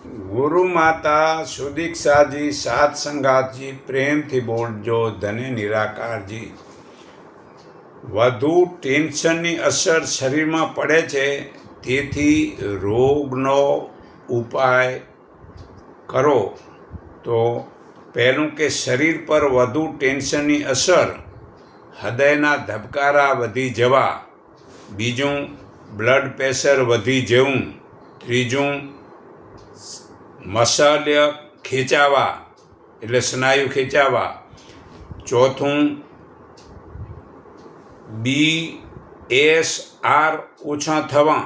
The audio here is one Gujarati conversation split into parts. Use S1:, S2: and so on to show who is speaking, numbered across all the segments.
S1: ગુરુ માતા સુદીક્ષાજી સાત સંગાતજી પ્રેમથી બોલજો ધને નિરાકારજી. વધુ ટેન્શનની અસર શરીરમાં પડે છે, તેથી રોગનો ઉપાય કરો. તો પહેલું કે શરીર પર વધુ ટેન્શનની અસર, હૃદયના ધબકારા વધી જવા. બીજું, બ્લડ પ્રેશર વધી જવું. ત્રીજું, મસલ ખેંચાવા એટલે સ્નાયુ ખેંચાવા. ચોથું, BSR ઓછા થવા.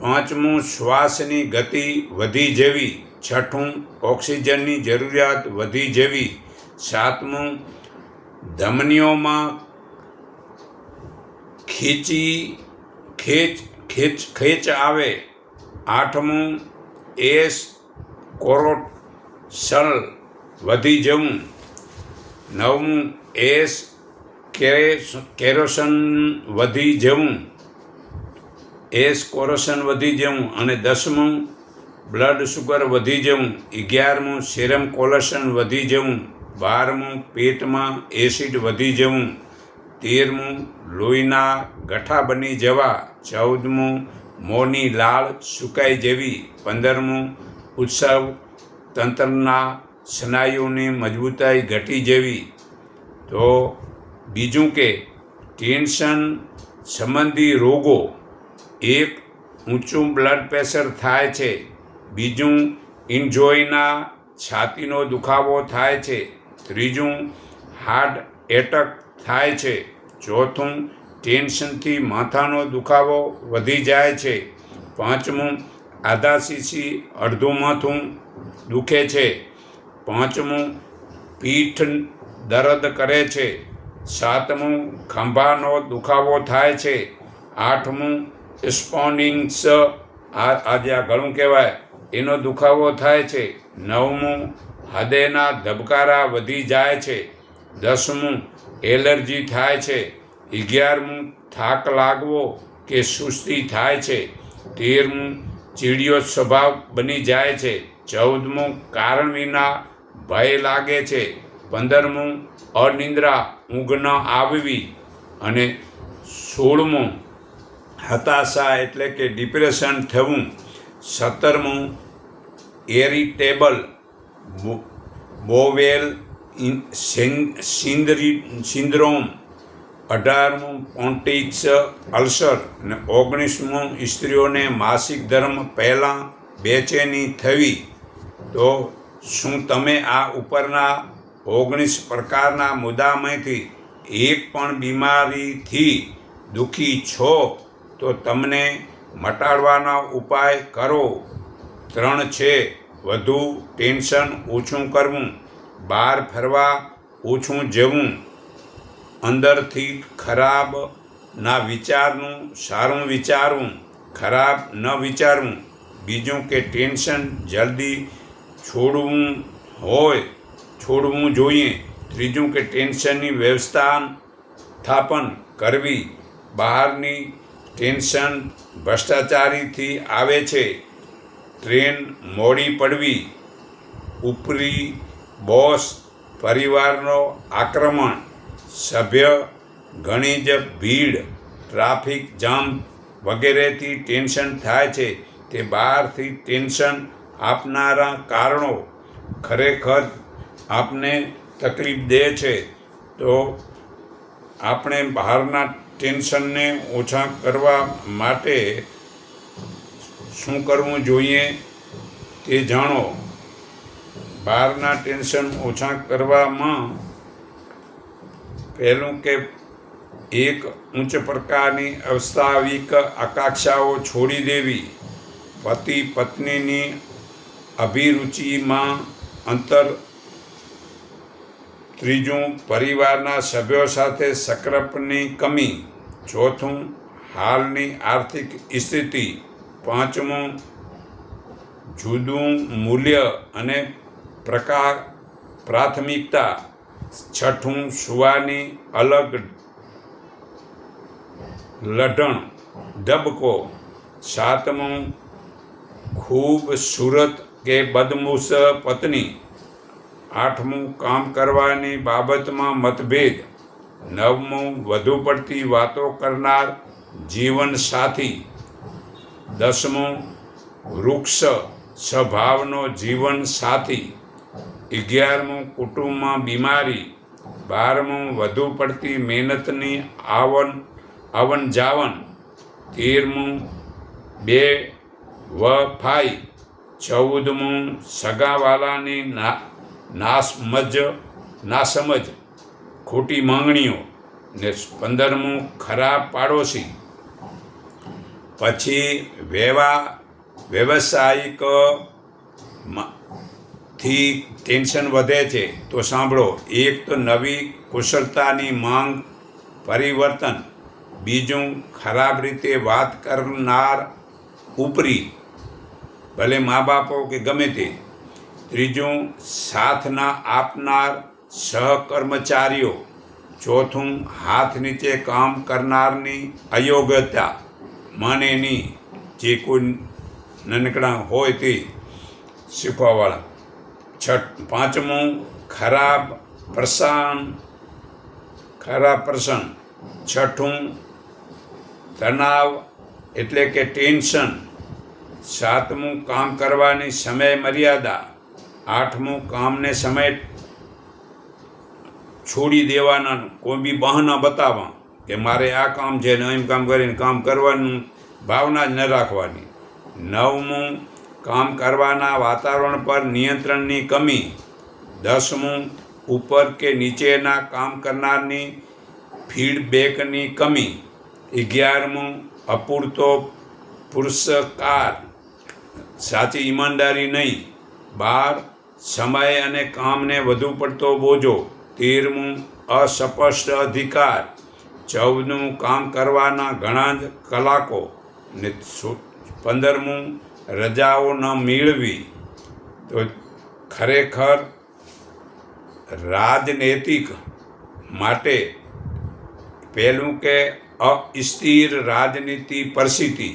S1: પાંચમું, શ્વાસની ગતિ વધી જવી. છઠ્ઠું, ઓક્સિજનની જરૂરિયાત વધી જવી. સાતમું, ધમનીઓમાં ખેંચ આવે. આઠમું, કોર્ટિસોલ વધી જવું. નવમું, કોરોશન વધી જવું. અને 10મું, બ્લડ શુગર વધી જવું. 11મું, સેરમ કોલેસ્ટ્રોલ વધી જવું. 12મું, પેટમાં એસિડ વધી જવું. 13મું, લોહીના ગઠ્ઠા બની જવા. 14મું, મોંની લાળ સુકાઈ જવી. 15મું, ઉત્સવ તંત્રના સ્નાયુની મજબૂતાઈ ઘટી જવી. તો બીજું કે ટેન્શન સંબંધી રોગો, એક, ઊંચું બ્લડ પ્રેશર થાય છે. બીજું, ઇન્જોયના છાતીનો દુખાવો થાય છે. ત્રીજું, હાર્ટ એટેક થાય છે. ચોથું, ટેન્શનથી માથાનો દુખાવો વધી જાય છે. પાંચમું, આધા સીસી અડધું માથું દુખે છે. પાંચમું, પીઠ દર્દ કરે છે. સાતમું, ખંભાનો દુખાવો થાય છે. આઠમું, સ્પોન્ડિલિટિસ આજે આ ગળું કહેવાય એનો દુખાવો થાય છે. નવમું, હૃદયના ધબકારા વધી જાય છે. 10મું, એલર્જી થાય છે. 11મું, થાક લાગવો કે સુસ્તી થાય છે. 13મું, ચીડિયો સ્વભાવ બની જાય છે. 14મું, કારણ વિના ભય લાગે છે. 15મું, અનિદ્રા ઊંઘ ન આવવી. અને 16મું, હતાશા એટલે કે ડિપ્રેશન થવું. 17મું, ઇરિટેબલ બોવેલ સિન્ડ્રોમ. 18મું, પેપ્ટિક અલ્સર. અને 19મું, સ્ત્રીઓને માસિક ધર્મ પહેલાં બેચેની થવી. તો શું તમે આ ઉપરના 19 પ્રકારના મુદ્દામાંથી એક પણ બીમારીથી દુઃખી છો? તો તમને મટાડવાનો ઉપાય કરો. 3 છે, વધુ ટેન્શન ઓછું કરવું, બહાર ફરવા ઓછું જવું, અંદરથી ખરાબ ના વિચારનું સારું વિચારવું, ખરાબ ન વિચારવું. બીજું કે ટેન્શન જલ્દી છોડવું જોઈએ. ત્રીજું કે ટેન્શનની વ્યવસ્થાપન કરવી. બહારની ટેન્શન ભ્રષ્ટાચારીથી આવે છે. ટ્રેન મોડી પડવી, ઉપરી બોસ, પરિવારનો આક્રમણ, સભ્ય ઘણી જ ભીડ, ટ્રાફિક જામ વગેરેથી ટેન્શન થાય છે. તે બહારથી ટેન્શન આપનારા કારણો ખરેખર આપને તકલીફ દે છે. તો આપણે બહારના ટેન્શનને ઓછા કરવા માટે શું કરવું જોઈએ તે જાણો. બહારના ટેન્શન ઓછા કરવામાં પહેલું કે એક, ઉચ્ચ પ્રકારની અવાસ્તવિક આકાંક્ષાઓ છોડી દેવી. પતિ પત્નીની અભિરુચિમાં અંતર. ત્રીજું, પરિવારના સભ્યો સાથે સંકલ્પની કમી. ચોથું, હાલની આર્થિક સ્થિતિ. પાંચમું, જુદું મૂલ્ય અને પ્રાથમિકતા. છઠ્ઠું, સુવાની અલગ લઢણ ધબકો. સાતમું, ખૂબસૂરત કે બદમુસ પત્ની. 8મું કામ કરવાની બાબતમાં મતભેદ. 9મું વધુ પડતી વાતો કરનાર જીવન સાથી. 10મું વૃક્ષ સ્વભાવનો જીવન સાથી. 11મું કુટુંબમાં બીમારી. 12મું વધુ પડતી મહેનતની આવન જાવન. 13મું બેવફાઈ. 14મું સગાવાલાની નાસમજ ખોટી માંગણીઓ. ને 15મું ખરાબ પાડોશી. પછી વ્યવસાયિક થી ટેન્શન વધે છે. તો સાંભળો. એક તો નવી કુશળતાની માંગ, પરિવર્તન. બીજું ખરાબ રીતે વાત કરનાર ઉપરી, ભલે મા બાપો કે ગમે તે. ત્રીજું સાથ ના આપનાર સહકર્મચારીઓ. ચોથું હાથ નીચે કામ કરનારની અયોગ્યતા, માને નહીં, જે કોઈ નાનકડા હોય તે શીખવાવાળા. 5મું ખરાબ પ્રસંગ. 6મું તણાવ એટલે કે ટેન્શન. 7મું કામ કરવાની સમય મર્યાદા. 8મું કામને સમય છોડી દેવાના, કોઈ બી બહાના બતાવવા કે મારે આ કામ છે ને એમ કામ કરીને કામ કરવાનું ભાવના જ ન રાખવાની. 9મું કામ કરવાના વાતાવરણ પર નિયંત્રણની કમી. 10મું ઉપર કે નીચેના કામ કરનારની ફીડબેકની કમી. 11મું અપૂરતો પુરસ્કાર, સાચી ઈમાનદારી નહીં. 12 સમય અને કામને વધુ પડતો બોજો. 13મું અસ્પષ્ટ અધિકાર. 14મું કામ કરવાના ઘણા જ કલાકો. ને 15મું રજાઓ ન મેળવી. તો ખરેખર રાજનૈતિક માટે પહેલું કે અસ્થિર રાજનીતિ પરિસ્થિતિ.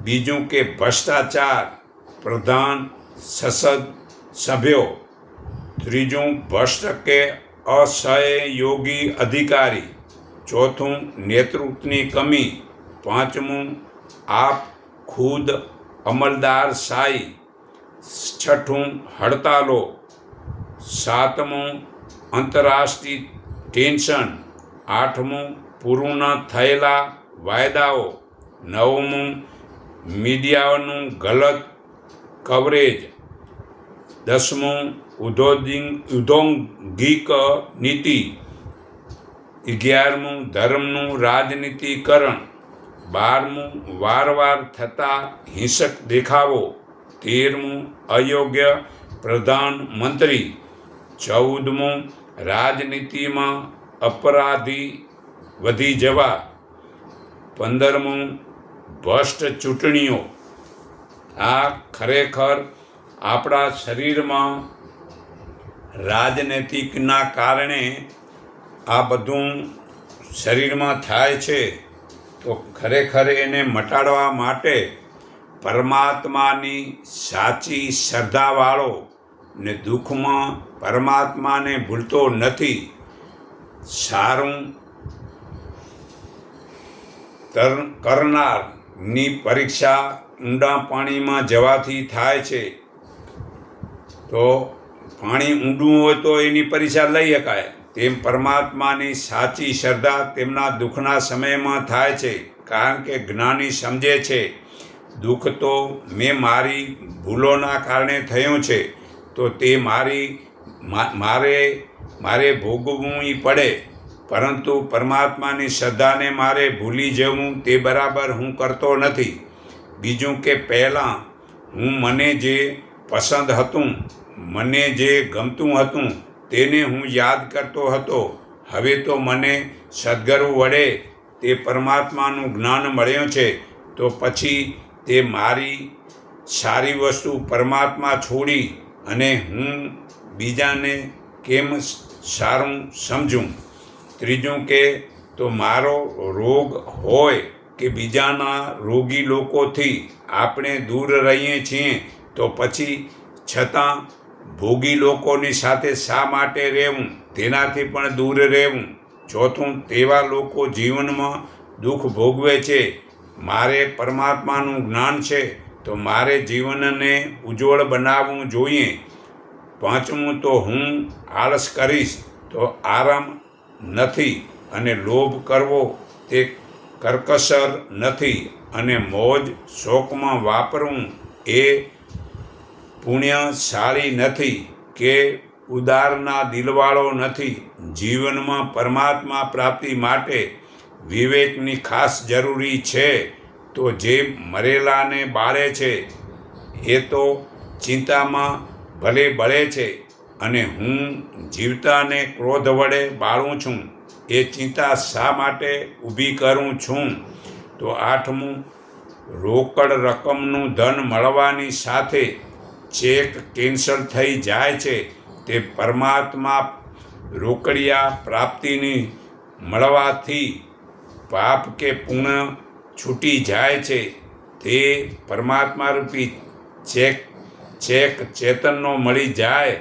S1: બીજું કે ભ્રષ્ટાચાર પ્રધાન સંસદ સભ્યો. ત્રીજું ભ્રષ્ટ કે અસહયોગી અધિકારી. ચોથું નેતૃત્વની કમી. 5મું આપ ખુદ અમલદાર શાહી. 6મું હડતાલો. 7મું આંતરરાષ્ટ્રીય ટેન્શન. 8મું પૂર્ણ થયેલા વાયદાઓ. 9મું મીડિયાનું ગલત કવરેજ. 10મું ઔદ્યોગિક નીતિ. 11મું ધર્મનું રાજનીતિકરણ. 12મું વારવાર થતા હિંસક દેખાવો. 13મું અયોગ્ય પ્રધાનમંત્રી. 14મું રાજનીતિમાં અપરાધી વધી જવા. 15મું ભ્રષ્ટ ચૂંટણીઓ. આ ખરેખર આપણા શરીરમાં રાજનૈતિકના કારણે આ બધું શરીરમાં થાય છે. તો ખરેખર એને મટાડવા માટે પરમાત્માની સાચી શ્રદ્ધાવાળો ને દુઃખમાં પરમાત્માને ભૂલતો નથી. સારું કરનારની પરીક્ષા ઊંડા પાણીમાં જવાથી થાય છે. તો પાણી ઊંડું હોય તો એની પરીક્ષા લઈ શકાય. તેમ પરમાત્માની સાચી શ્રદ્ધા તેમના દુઃખના સમયમાં થાય છે. કારણ કે જ્ઞાની સમજે છે દુઃખ તો મેં મારી ભૂલોના કારણે થયું છે, તો તે મારે ભોગવવું પડે. પરંતુ પરમાત્માની શ્રદ્ધાને મારે ભૂલી જવું તે બરાબર હું કરતો નથી. બીજું કે પહેલાં મને જે પસંદ હતું, મને જે ગમતું હતું તેને હું યાદ કરતો હતો. હવે તો મને સદગુરુ વડે તે પરમાત્માનું જ્ઞાન મળ્યું છે. તો પછી તે મારી સારી વસ્તુ પરમાત્મા છોડી અને હું બીજાને કેમ સારું સમજું. ત્રીજું કે તો મારો રોગ હોય કે બીજાના રોગી લોકોથી આપણે દૂર રહીએ છીએ તો પછી છતાં ભોગી લોકોની સાથે શા માટે રહેવું, તેનાથી પણ દૂર રહેવું. ચોથું, તેવા લોકો જીવનમાં દુઃખ ભોગવે છે. મારે પરમાત્માનું જ્ઞાન છે તો મારે જીવનને ઉજ્જવળ બનાવવું જોઈએ. પાંચમું, તો હું આળસ કરીશ તો આરામ નથી, અને લોભ કરવો તે કરકસર નથી, અને મોજ શોખમાં વાપરવું એ પુણ્યશાળી નથી કે ઉદારના દિલવાળો નથી. જીવનમાં પરમાત્મા પ્રાપ્તિ માટે વિવેકની ખાસ જરૂરી છે. તો જે મરેલાને બાળે છે એ તો ચિંતામાં ભલે બળે છે, અને હું જીવતાને ક્રોધ વડે બાળું છું, એ ચિંતા શા માટે ઊભી કરું છું? તો આઠમું, રોકડ રકમનું ધન મળવાની સાથે ચેક કેન્સલ થઈ જાય છે. તે પરમાત્મા રોકડિયા પ્રાપ્તિની મળવાથી પાપ કે પુણ્ય છૂટી જાય છે. તે પરમાત્મા રૂપી ચેક ચેતનનો મળી જાય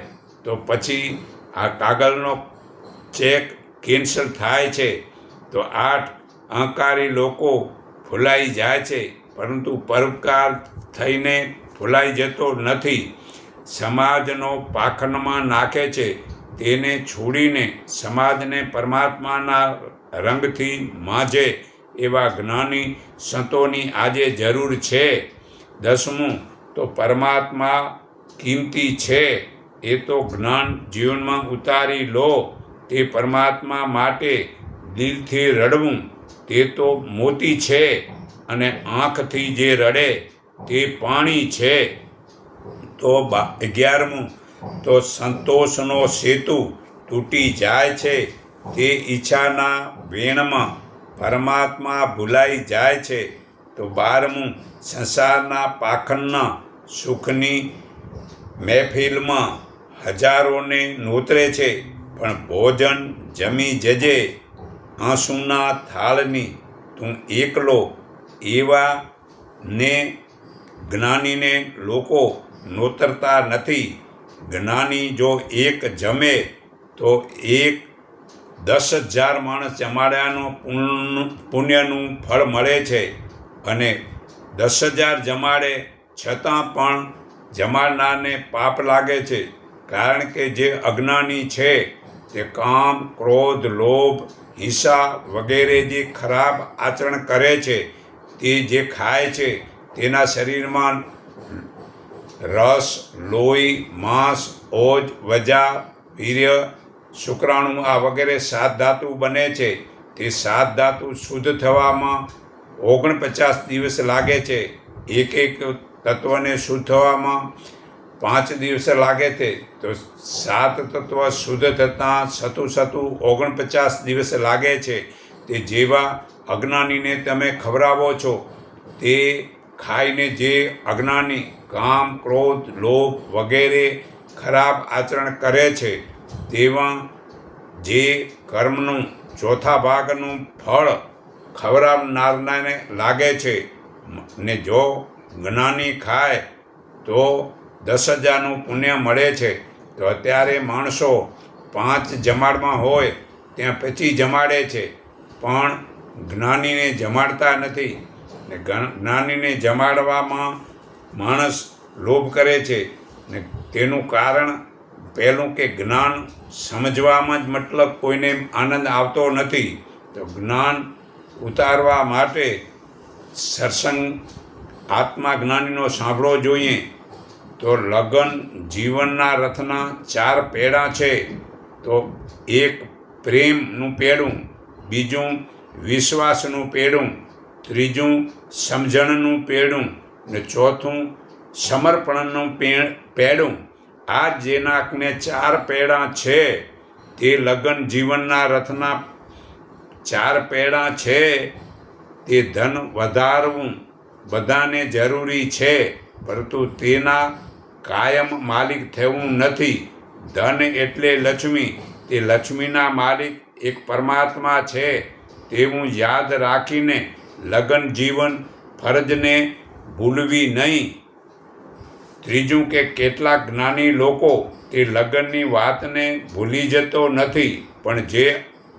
S1: તો પછી આ કાગળનો ચેક કેન્સલ થાય છે. તો આઠ, અહંકારી લોકો ભૂલાઈ જાય છે, પરંતુ પરોપકાર થઈને ભૂલાઈ જતો નથી. સમાજનો પાખંડમાં નાખે છે, તેને છોડીને સમાજને પરમાત્માના રંગથી માંજે એવા જ્ઞાની સંતોની આજે જરૂર છે. દસમું, તો પરમાત્મા કિંમતી છે, એ તો જ્ઞાન જીવનમાં ઉતારી લો. તે પરમાત્મા માટે દિલથી રડવું તે તો મોતી છે, અને આંખથી જે રડે તે પાણી છે. તો 11મું, તો સંતોષનો સેતુ તૂટી જાય છે. તે ઈચ્છાના વેણમાં પરમાત્મા ભૂલાઈ જાય છે. તો 12મું, સંસારના પાખંડના સુખની મહેફિલમાં હજારોને નોતરે છે, પણ ભોજન જમી જજે આંસુના થાળની તું એકલો, એવા ને જ્ઞાનીને લોકો નોતરતા નથી. જ્ઞાની જો એક જમે તો 10,000 માણસ જમાડ્યાનું પુણ્યનું ફળ મળે છે, અને 10,000 જમાડે છતાં પણ જમાડનારને પાપ લાગે છે. કારણ કે જે અજ્ઞાની છે તે કામ, ક્રોધ, લોભ, હિંસા વગેરે જે ખરાબ આચરણ કરે છે, તે જે ખાય છે તેના શરીરમાં રસ, લોહી, માંસ, ઓજ, વજા, વીર્ય, શુક્રાણુ આ વગેરે 7 ધાતુ બને છે. તે 7 ધાતુ શુદ્ધ થવામાં 49 દિવસ લાગે છે. એક તત્વને શુદ્ધ થવામાં 5 દિવસ લાગે છે. તો 7 તત્વ શુદ્ધ થતાં સતું 49 દિવસ લાગે છે. તે જેવા અજ્ઞાનીને તમે ખવડાવો છો, તે ખાઈને જે અજ્ઞાની કામ, ક્રોધ, લોભ વગેરે ખરાબ આચરણ કરે છે, તેવા જે કર્મનું ચોથા ભાગનું ફળ ખવડાવનારને લાગે છે. ને જો જ્ઞાની ખાય તો 10,000નું પુણ્ય મળે છે. તો અત્યારે માણસો 5 જમાડમાં હોય ત્યાં 25 જમાડે છે, પણ જ્ઞાનીને જમાડતા નથી. ને જ્ઞાનીને જમાડવામાં માણસ લોભ કરે છે. ને તેનું કારણ પહેલું કે જ્ઞાન સમજવામાં જ મતલબ કોઈને આનંદ આવતો નથી. તો જ્ઞાન ઉતારવા માટે સત્સંગ આત્મજ્ઞાનીનો સાંભળવો જોઈએ. તો લગન જીવનના રથના 4 પૈડા છે. તો એક પ્રેમનું પૈડું, બીજું વિશ્વાસનું પૈડું, ત્રીજું સમજણનું પૈડું, ને ચોથું સમર્પણનું પૈડું. આ જેનાકને 4 પૈડા છે, તે લગન જીવનના રથના 4 પૈડા છે. તે ધન વધારવું બધાને જરૂરી છે, પરંતુ તેના કાયમ માલિક થવું નથી. ધન એટલે લક્ષ્મી, તે લક્ષ્મીના માલિક એક પરમાત્મા છે તેવું યાદ રાખીને લગન જીવન ફરજને ભૂલવી નહીં. ત્રીજું કે કેટલાક જ્ઞાની લોકો તે લગ્નની વાતને ભૂલી જતો નથી, પણ જે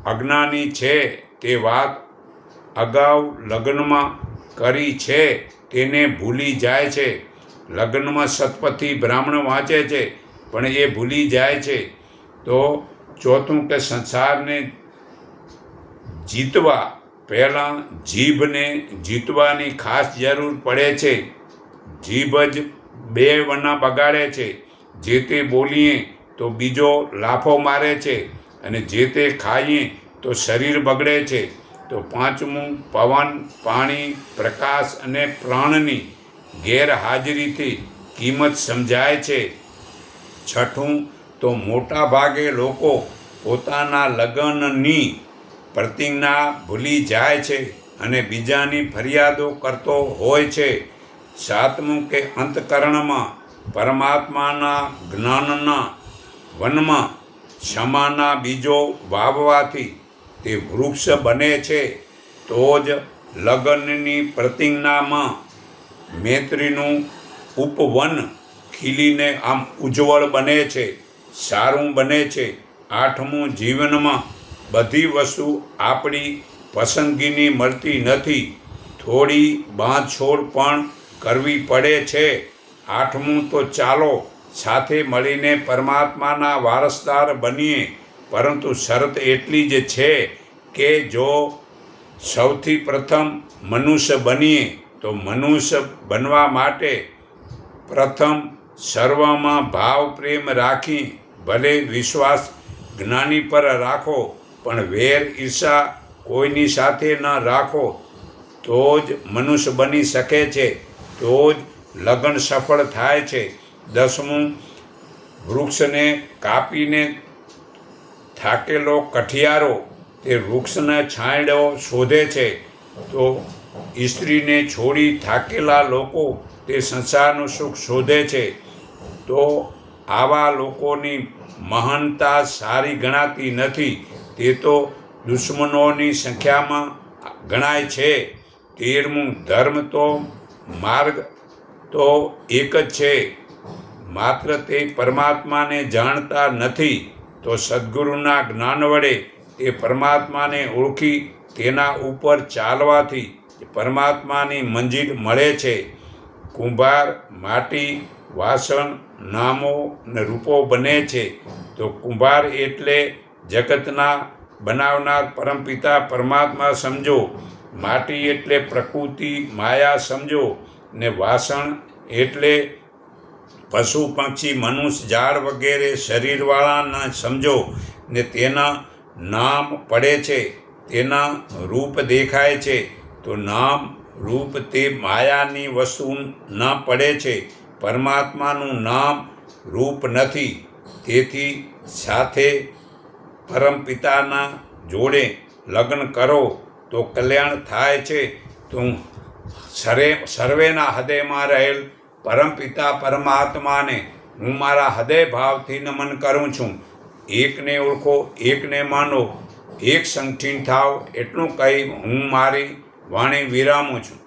S1: અજ્ઞાની છે તે વાત અગાઉ લગ્નમાં કરી છે તેને ભૂલી જાય છે. લગ્નમાં સતપથી બ્રાહ્મણ વાંચે છે પણ એ ભૂલી જાય છે. તો ચોથું કે સંસારને જીતવા પહેલાં જીભને જીતવાની ખાસ જરૂર પડે છે. જીભ જ બે વના બગાડે છે. જે તે બોલીએ તો બીજો લાફો મારે છે અને જે તે ખાઈએ તો શરીર બગડે છે. તો પાંચમું પવન, પાણી, પ્રકાશ અને પ્રાણની ગેરહાજરીથી કિંમત સમજાય છે. છઠ્ઠું તો મોટા ભાગે લોકો પોતાના લગ્નની પ્રતિજ્ઞા ભૂલી જાય છે અને બીજાની ફરિયાદો કરતો હોય છે. સાતમું કે અંતઃકરણમાં પરમાત્માના જ્ઞાનના વનમાં ક્ષમાના બીજો વાવવાથી તે વૃક્ષ બને છે. તો જ લગ્નની પ્રતિજ્ઞામાં મૈત્રીનું ઉપવન ખીલીને આમ ઉજ્જવળ બને છે, સારું બને છે. આઠમું જીવનમાં બધી વસ્તુ આપણી પસંદગીની મળતી નથી, થોડી બાંધછોડ પણ કરવી પડે છે. આઠમું તો ચાલો સાથે મળીને પરમાત્માના વારસદાર બનીએ, પરંતુ શરત એટલી જ છે કે જો સૌથી પ્રથમ મનુષ્ય બનીએ તો મનુષ્ય બનવા માટે પ્રથમ સર્વમાં ભાવ પ્રેમ રાખી, ભલે વિશ્વાસ જ્ઞાની પર રાખો પણ વેર ઈર્ષા કોઈની સાથે ન રાખો. તો જ મનુષ્ય બની શકે છે, તો જ લગ્ન સફળ થાય છે. દસમું વૃક્ષને કાપીને થાકેલો કઠિયારો તે વૃક્ષના છાંયડો શોધે છે, તો સ્ત્રીને છોડી થાકેલા લોકો તે સંસારનું સુખ શોધે છે. તો આવા લોકોની મહાનતા સારી ગણાતી નથી, તે તો દુશ્મનોની સંખ્યામાં ગણાય છે. 13મું ધર્મ તો માર્ગ તો એક જ છે, માત્ર તે પરમાત્માને જાણતા નથી. તો સદ્ગુરુના જ્ઞાન વડે તે પરમાત્માને ઓળખી તેના ઉપર ચાલવાથી પરમાત્માની મંજિલ મળે છે. કુંભાર માટી, વાસણ, નામો ને રૂપો બને છે. તો કુંભાર એટલે જગતના બનાવનાર પરમપિતા પરમાત્મા સમજો, માટી એટલે પ્રકૃતિ માયા સમજો, ને વાસણ એટલે પશુ પક્ષી મનુષ્ય ઝાડ વગેરે શરીરવાળાના સમજો, ને તેના નામ પડે છે, તેના રૂપ દેખાય છે. તો નામ રૂપ તે માયાની વસ્તુ ના પડે છે, પરમાત્માનું નામ રૂપ નથી. તેથી સાથે પરમપિતાના જોડે લગ્ન કરો તો કલ્યાણ થાય છે. તો સર્વેના હૃદયમાં રહેલ પરમપિતા પરમાત્માને હું મારા હૃદય ભાવથી નમન કરું છું. એકને ઓળખો, એકને માનો, એક સંગઠિત થાવ, એટલું કહી હું મારી વાણી વિરામું છું.